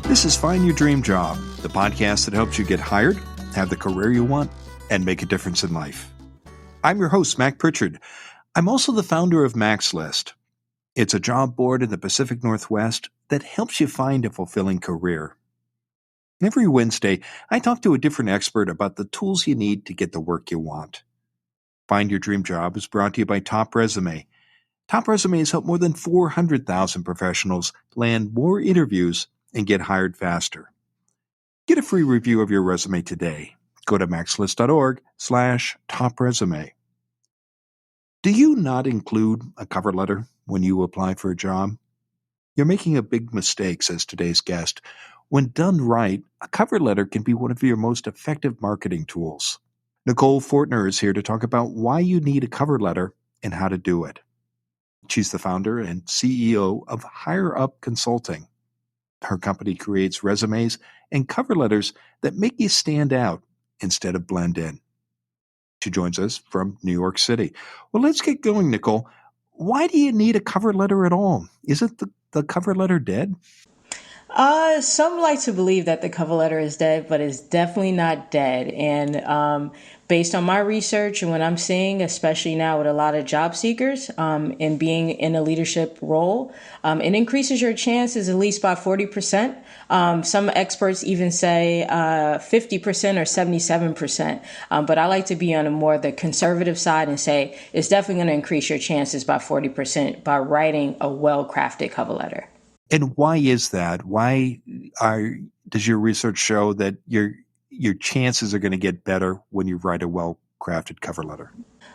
This is Find Your Dream Job, the podcast that helps you get hired, have the career you want, and make a difference in life. I'm your host, Mac Pritchard. I'm also the founder of Mac's List. It's a job board in the Pacific Northwest that helps you find a fulfilling career. Every Wednesday, I talk to a different expert about the tools you need to get the work you want. Find Your Dream Job is brought to you by Top Resume. Top Resume has helped more than 400,000 professionals land more interviews and get hired faster. Get a free review of your resume today. Go to maxlist.org/topresume. Do you not include a cover letter when you apply for a job? You're making a big mistake, says today's guest. When done right, a cover letter can be one of your most effective marketing tools. Nicole Fortner is here to talk about why you need a cover letter and how to do it. She's the founder and CEO of Higher Up Consulting. Her company creates resumes and cover letters that make you stand out instead of blend in. She joins us from New York City. Well, let's get going, Nicole. Why do you need a cover letter at all? Isn't the cover letter dead? Some like to believe that the cover letter is dead, but it's definitely not dead. And based on my research and what I'm seeing, especially now with a lot of job seekers and being in a leadership role, it increases your chances at least by 40%. Some experts even say 50% or 77%. But I like to be on a more the conservative side and say it's definitely going to increase your chances by 40% by writing a well-crafted cover letter. And why is that? Does your research show that your chances are going to get better when you write a well-crafted cover letter?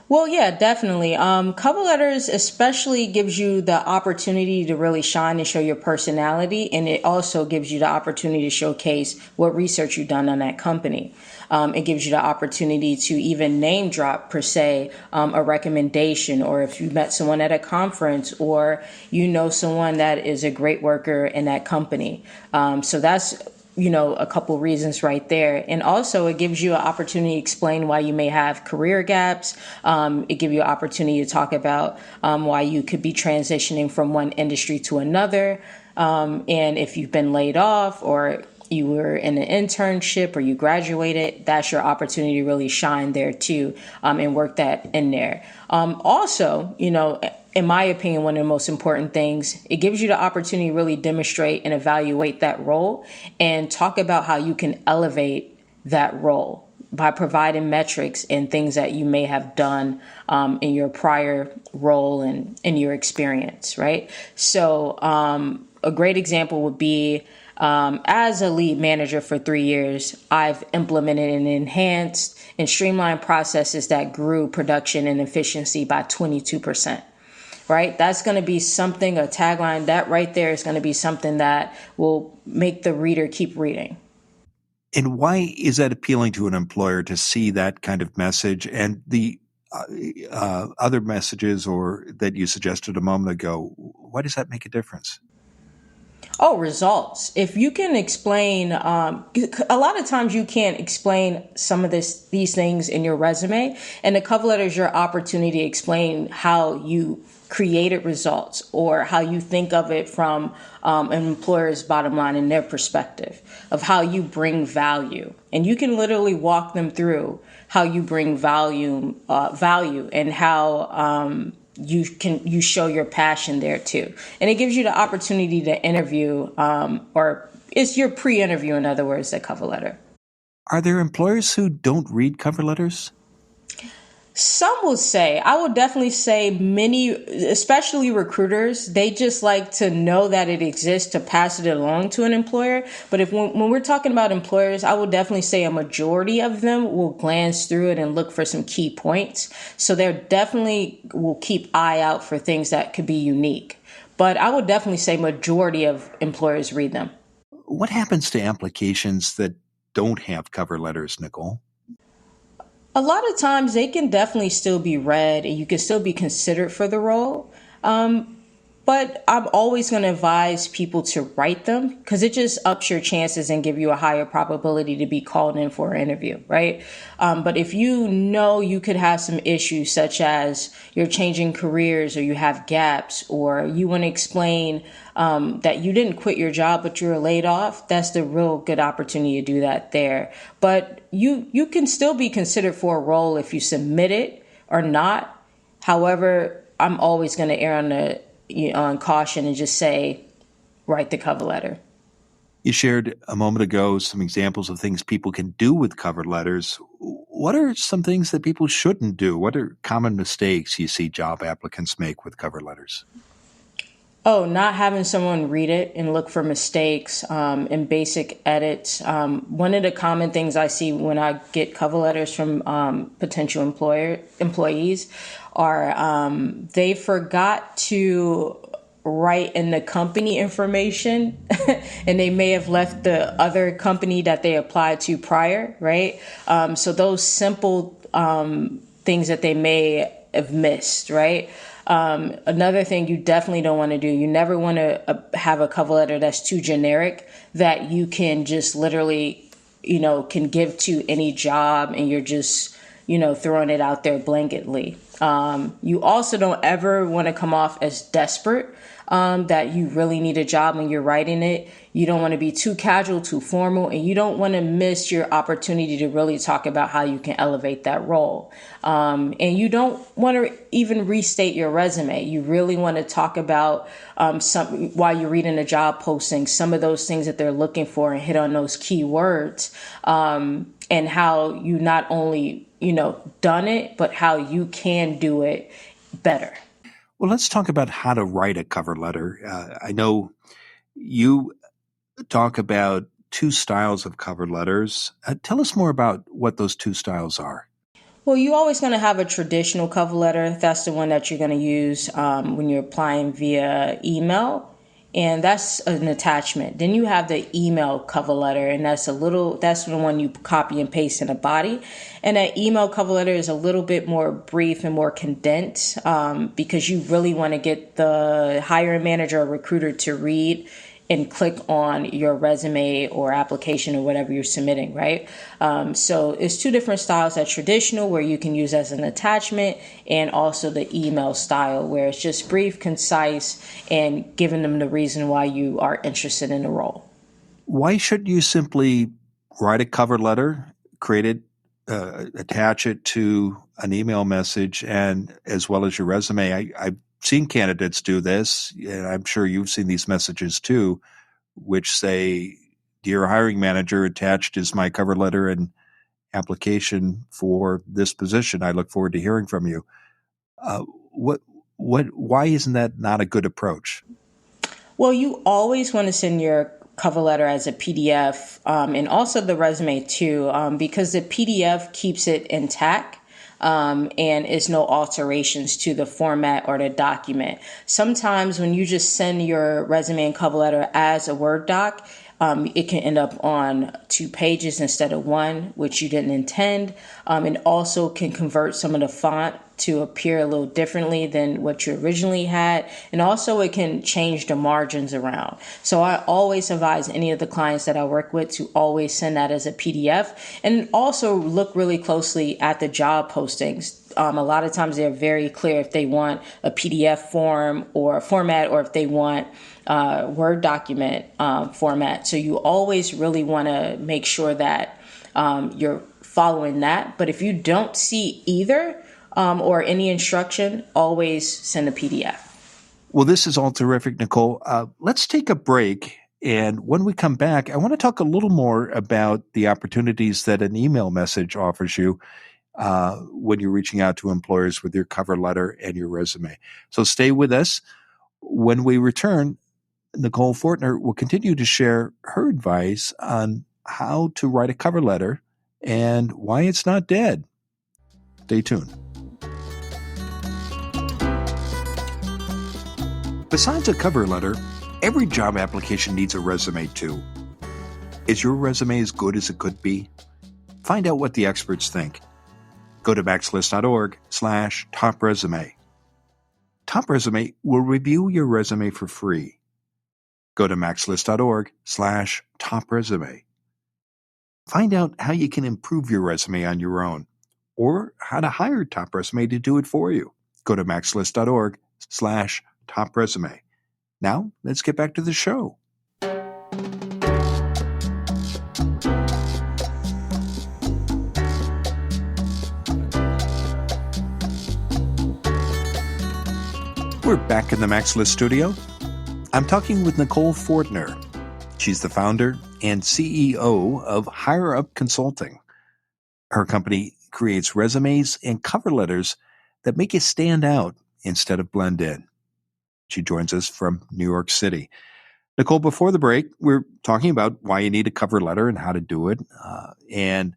Well, yeah, definitely. Cover letters especially gives you the opportunity to really shine and show your personality. And it also gives you the opportunity to showcase what research you've done on that company. It gives you the opportunity to even name drop, per se, a recommendation, or if you met someone at a conference or you know someone that is a great worker in that company. So that's a couple reasons right there. And also it gives you an opportunity to explain why you may have career gaps. It gives you an opportunity to talk about why you could be transitioning from one industry to another. And if you've been laid off or you were in an internship or you graduated, that's your opportunity to really shine there too, and work that in there. Also, in my opinion, one of the most important things, it gives you the opportunity to really demonstrate and evaluate that role and talk about how you can elevate that role by providing metrics and things that you may have done in your prior role and in your experience, right? So a great example would be as a lead manager for 3 years, I've implemented and enhanced and streamlined processes that grew production and efficiency by 22%. Right? That's going to be something, a tagline, that right there is going to be something that will make the reader keep reading. And why is that appealing to an employer to see that kind of message and the other messages or that you suggested a moment ago? Why does that make a difference? Oh, results. If you can explain, a lot of times you can't explain some of these things in your resume, and the cover letter is your opportunity to explain how you created results or how you think of it from an employer's bottom line and their perspective of how you bring value. And you can literally walk them through how you bring value and how you show your passion there too. And it gives you the opportunity to interview, or it's your pre-interview, in other words, that cover letter. Are there employers who don't read cover letters? Some will say, I would definitely say many, especially recruiters, they just like to know that it exists to pass it along to an employer. But when we're talking about employers, I would definitely say a majority of them will glance through it and look for some key points. So they definitely will keep eye out for things that could be unique. But I would definitely say majority of employers read them. What happens to applications that don't have cover letters, Nicole? A lot of times they can definitely still be read and you can still be considered for the role. But I'm always going to advise people to write them because it just ups your chances and give you a higher probability to be called in for an interview, right? But if you know you could have some issues such as you're changing careers or you have gaps or you want to explain that you didn't quit your job but you were laid off, that's the real good opportunity to do that there. But you can still be considered for a role if you submit it or not. However, I'm always going to err on caution and just say, write the cover letter. You shared a moment ago some examples of things people can do with cover letters. What are some things that people shouldn't do? What are common mistakes you see job applicants make with cover letters? Oh, not having someone read it and look for mistakes and basic edits. One of the common things I see when I get cover letters from potential employees are they forgot to write in the company information and they may have left the other company that they applied to prior, right? So those simple things that they may have missed, right? Another thing you definitely don't want to do, you never want to have a cover letter that's too generic that you can just literally, can give to any job and you're just, throwing it out there blanketly. You also don't ever want to come off as desperate, that you really need a job when you're writing it. You don't want to be too casual, too formal, and you don't want to miss your opportunity to really talk about how you can elevate that role. And you don't want to even restate your resume. You really want to talk about while you're reading a job posting, some of those things that they're looking for and hit on those key words, and how you not only, done it, but how you can do it better. Well, let's talk about how to write a cover letter. I know you talk about two styles of cover letters. Tell us more about what those two styles are. Well, you're always going to have a traditional cover letter. That's the one that you're going to use when you're applying via email. And that's an attachment. Then you have the email cover letter, and that's the one you copy and paste in a body. And that email cover letter is a little bit more brief and more condensed because you really want to get the hiring manager or recruiter to read and click on your resume or application or whatever you're submitting, right? So it's two different styles: that traditional where you can use as an attachment, and also the email style where it's just brief, concise, and giving them the reason why you are interested in the role. Why shouldn't you simply write a cover letter, create it, attach it to an email message, and as well as your resume? I've seen candidates do this, and I'm sure you've seen these messages too, which say, "Dear hiring manager, attached is my cover letter and application for this position. I look forward to hearing from you." Uh, what, why isn't that not a good approach? Well, you always want to send your cover letter as a PDF, and also the resume too, because the PDF keeps it intact. And is no alterations to the format or the document. Sometimes when you just send your resume and cover letter as a Word doc, it can end up on 2 pages instead of 1, which you didn't intend. And also can convert some of the font to appear a little differently than what you originally had. And also it can change the margins around. So I always advise any of the clients that I work with to always send that as a PDF, and also look really closely at the job postings. A lot of times they're very clear if they want a PDF form or a format, or if they want Word document format. So you always really want to make sure that you're following that. But if you don't see either or any instruction, always send a PDF. Well, this is all terrific, Nicole. Let's take a break. And when we come back, I want to talk a little more about the opportunities that an email message offers you when you're reaching out to employers with your cover letter and your resume. So stay with us. When we return, Nicole Fortner will continue to share her advice on how to write a cover letter and why it's not dead. Stay tuned. Besides a cover letter, every job application needs a resume too. Is your resume as good as it could be? Find out what the experts think. Go to maxlist.org/top resume. Top Resume will review your resume for free. Go to maxlist.org/topresume. Find out how you can improve your resume on your own, or how to hire Top Resume to do it for you. Go to maxlist.org/topresume. Now, let's get back to the show. We're back in the Max List studio. I'm talking with Nicole Fortner. She's the founder and CEO of Higher Up Consulting. Her company creates resumes and cover letters that make you stand out instead of blend in. She joins us from New York City. Nicole, before the break, we're talking about why you need a cover letter and how to do it. And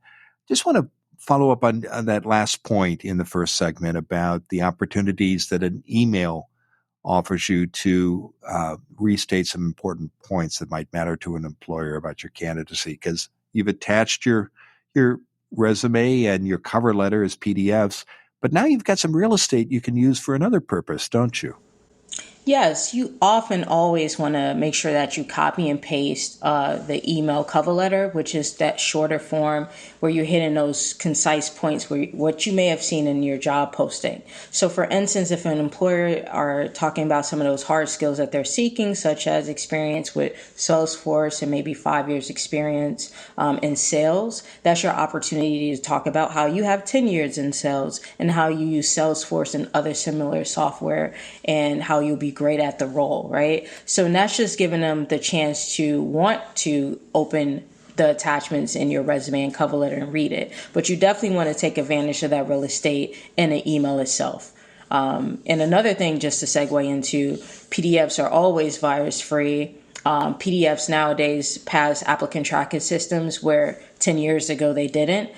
just want to follow up on that last point in the first segment about the opportunities that an email offers you to restate some important points that might matter to an employer about your candidacy, because you've attached your resume and your cover letter as PDFs, but now you've got some real estate you can use for another purpose, don't you? Yes, you often always want to make sure that you copy and paste the email cover letter, which is that shorter form where you're hitting those concise points where what you may have seen in your job posting. So for instance, if an employer are talking about some of those hard skills that they're seeking, such as experience with Salesforce and maybe 5 years experience in sales, that's your opportunity to talk about how you have 10 years in sales and how you use Salesforce and other similar software and how you'll be great at the role, right? So that's just giving them the chance to want to open the attachments in your resume and cover letter and read it. But you definitely want to take advantage of that real estate in the email itself. And another thing, just to segue into, PDFs are always virus free. PDFs nowadays pass applicant tracking systems where 10 years ago they didn't.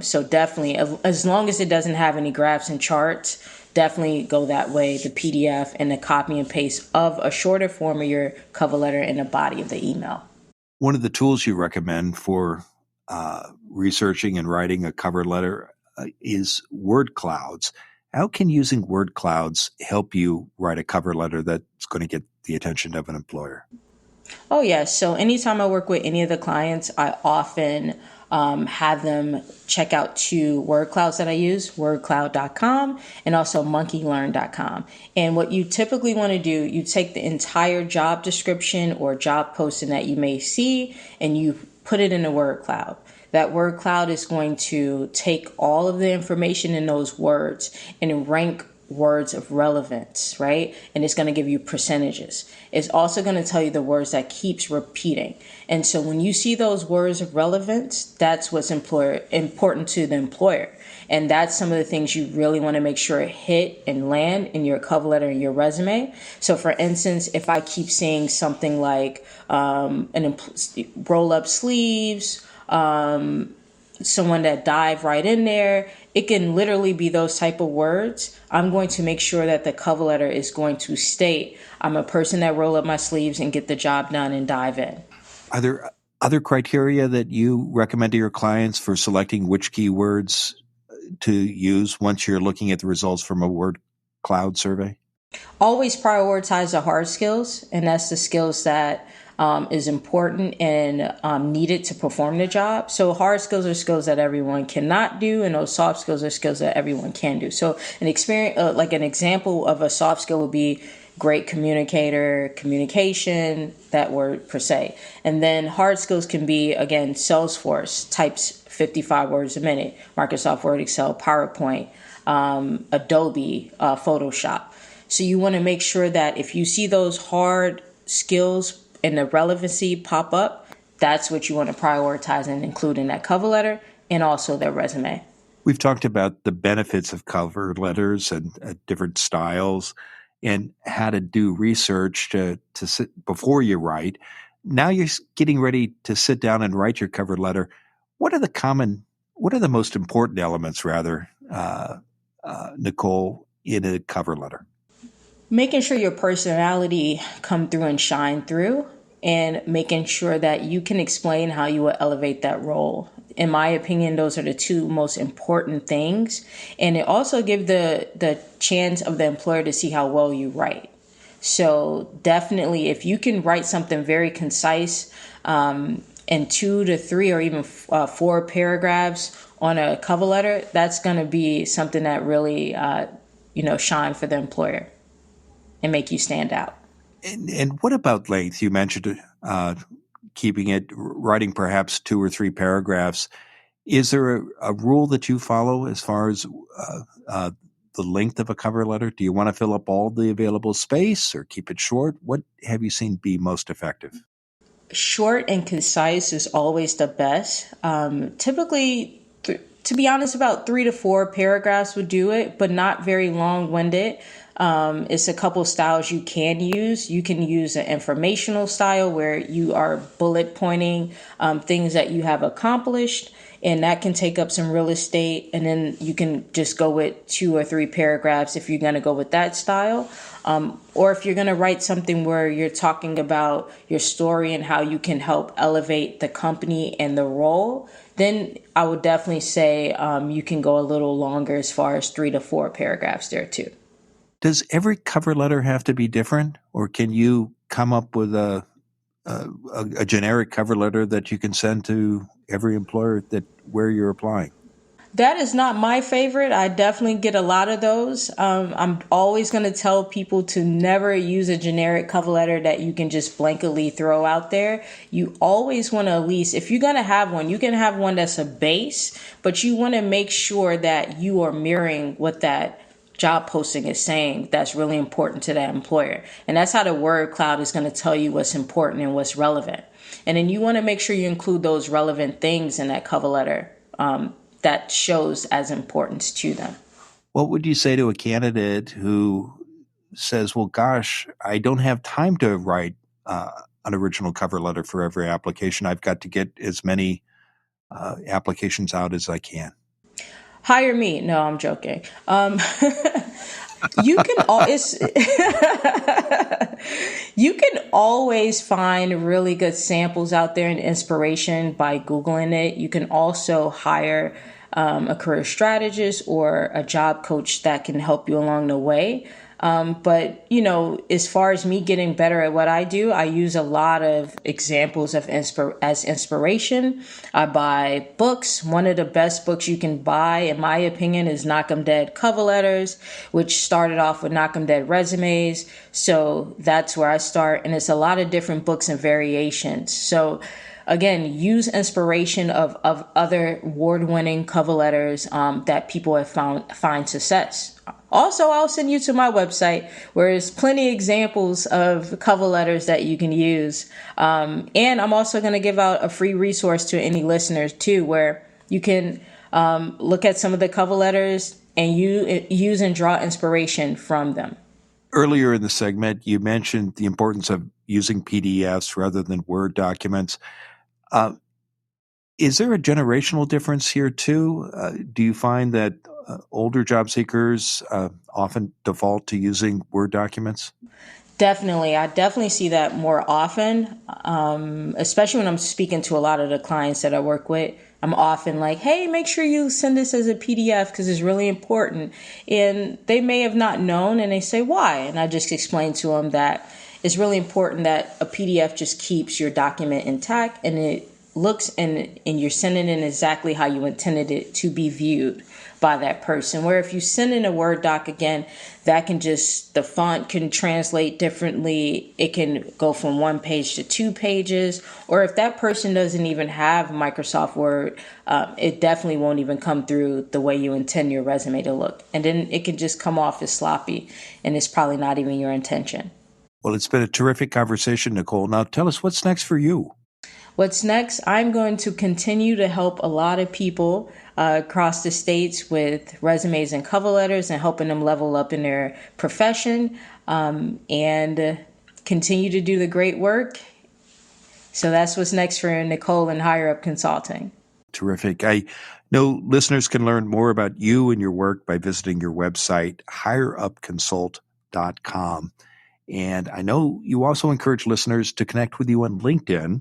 So definitely, as long as it doesn't have any graphs and charts, definitely go that way, the PDF and the copy and paste of a shorter form of your cover letter in the body of the email. One of the tools you recommend for researching and writing a cover letter is word clouds. How can using word clouds help you write a cover letter that's going to get the attention of an employer? Oh, yes. So anytime I work with any of the clients, I often have them check out two word clouds that I use, wordcloud.com and also monkeylearn.com. And what you typically want to do, you take the entire job description or job posting that you may see and you put it in a word cloud. That word cloud is going to take all of the information in those words and rank words of relevance, right? And it's going to give you percentages. It's also going to tell you the words that keeps repeating. And so when you see those words of relevance, that's what's important to the employer. And that's some of the things you really want to make sure hit and land in your cover letter and your resume. So for instance, if I keep seeing something like roll up sleeves, someone that dive right in there, it can literally be those type of words. I'm going to make sure that the cover letter is going to state, I'm a person that roll up my sleeves and get the job done and dive in. Are there other criteria that you recommend to your clients for selecting which keywords to use once you're looking at the results from a word cloud survey? Always prioritize the hard skills, and that's the skills that is important and needed to perform the job. So hard skills are skills that everyone cannot do, and those soft skills are skills that everyone can do. So an experience, like an example of a soft skill would be great communicator, communication, that word per se. And then hard skills can be, again, Salesforce, types 55 words a minute, Microsoft Word, Excel, PowerPoint, Adobe, Photoshop. So you want to make sure that if you see those hard skills and the relevancy pop up, that's what you want to prioritize and include in that cover letter and also their resume. We've talked about the benefits of cover letters and different styles and how to do research to sit before you write. Now you're getting ready to sit down and write your cover letter. What are the most important elements, rather, Nicole, in a cover letter? Making sure your personality come through and shine through, and making sure that you can explain how you will elevate that role. in my opinion, those are the two most important things. And it also gives the chance of the employer to see how well you write. So definitely, if you can write something very concise, in 2 to 3 or even 4 paragraphs on a cover letter, that's going to be something that really, shine for the employer and make you stand out. And what about length? You mentioned keeping it, writing perhaps 2 or 3 paragraphs. Is there a rule that you follow as far as the length of a cover letter? Do you want to fill up all the available space or keep it short? What have you seen be most effective? Short and concise is always the best. Typically, to be honest, about 3 to 4 paragraphs would do it, but not very long winded. It's a couple styles you can use. You can use an informational style where you are bullet pointing things that you have accomplished, and that can take up some real estate. And then you can just go with 2 or 3 paragraphs if you're going to go with that style. Or if you're going to write something where you're talking about your story and how you can help elevate the company and the role, then I would definitely say you can go a little longer as far as 3 to 4 paragraphs there too. Does every cover letter have to be different, or can you come up with a generic cover letter that you can send to every employer that where you're applying? That is not my favorite. I definitely get a lot of those. I'm always going to tell people to never use a generic cover letter that you can just blanketly throw out there. You always want to, at least, if you're going to have one, you can have one that's a base, but you want to make sure that you are mirroring what that job posting is saying. That's really important to that employer. And that's how the word cloud is going to tell you what's important and what's relevant. And then you want to make sure you include those relevant things in that cover letter. That shows as importance to them. What would you say to a candidate who says, well, gosh, I don't have time to write an original cover letter for every application. I've got to get as many applications out as I can. Hire me. No, I'm joking. You can always you can always find really good samples out there and inspiration by Googling it. You can also hire a career strategist or a job coach that can help you along the way. But, as far as me getting better at what I do, I use a lot of examples of as inspiration. I buy books. One of the best books you can buy, in my opinion, is Knock 'em Dead Cover Letters, which started off with Knock 'em Dead Resumes. So that's where I start. And it's a lot of different books and variations. So again, use inspiration of other award-winning cover letters that people have find success. Also, I'll send you to my website where there's plenty of examples of cover letters that you can use. And I'm also going to give out a free resource to any listeners too, where you can look at some of the cover letters and use and draw inspiration from them. Earlier in the segment, you mentioned the importance of using PDFs rather than Word documents. Is there a generational difference here too? Do you find that older job seekers often default to using Word documents? Definitely. I definitely see that more often, especially when I'm speaking to a lot of the clients that I work with. I'm often like, hey, make sure you send this as a PDF because it's really important. And they may have not known and they say, why? And I just explain to them that it's really important that a PDF just keeps your document intact and it looks and you're sending it exactly how you intended it to be viewed by that person. Where if you send in a Word doc, again, that can the font can translate differently. It can go from 1 page to 2 pages. Or if that person doesn't even have Microsoft Word, it definitely won't even come through the way you intend your resume to look. And then it can just come off as sloppy, and it's probably not even your intention. Well, it's been a terrific conversation, Nicole. Now tell us what's next for you. What's next? I'm going to continue to help a lot of people across the states with resumes and cover letters and helping them level up in their profession and continue to do the great work. So that's what's next for Nicole and Higher Up Consulting. Terrific. I know listeners can learn more about you and your work by visiting your website, higherupconsult.com. And I know you also encourage listeners to connect with you on LinkedIn.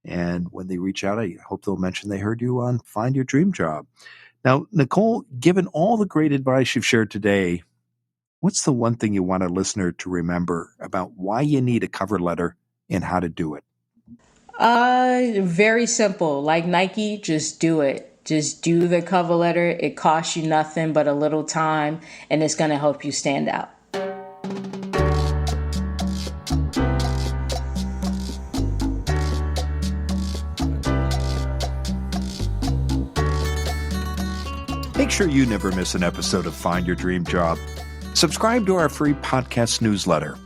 And when they reach out, I hope they'll mention they heard you on Find Your Dream Job. Now, Nicole, given all the great advice you've shared today, what's the one thing you want a listener to remember about why you need a cover letter and how to do it? Very simple. Like Nike, just do it. Just do the cover letter. It costs you nothing but a little time, and it's going to help you stand out. Make sure you never miss an episode of Find Your Dream Job. Subscribe to our free podcast newsletter.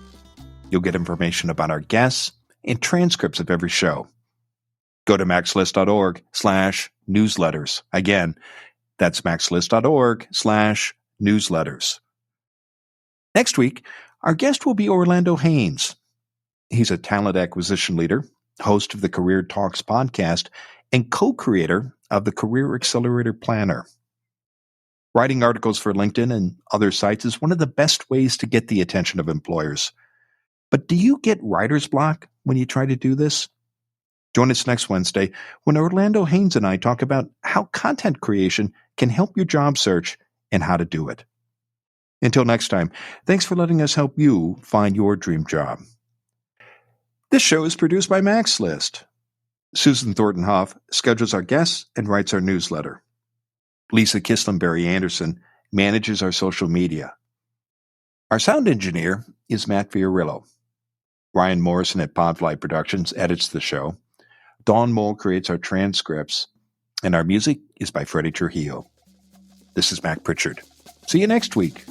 You'll get information about our guests and transcripts of every show. Go to maxlist.org/newsletters. Again, that's maxlist.org/newsletters. Next week, our guest will be Orlando Haynes. He's a talent acquisition leader, host of the Career Talks podcast, and co-creator of the Career Accelerator Planner. Writing articles for LinkedIn and other sites is one of the best ways to get the attention of employers. But do you get writer's block when you try to do this? Join us next Wednesday when Orlando Haynes and I talk about how content creation can help your job search and how to do it. Until next time, thanks for letting us help you find your dream job. This show is produced by MaxList. Susan Thornton Hoff schedules our guests and writes our newsletter. Lisa Kislenberry Anderson manages our social media. Our sound engineer is Matt Fiorillo. Ryan Morrison at Podfly Productions edits the show. Dawn Mole creates our transcripts. And our music is by Freddie Trujillo. This is Mac Pritchard. See you next week.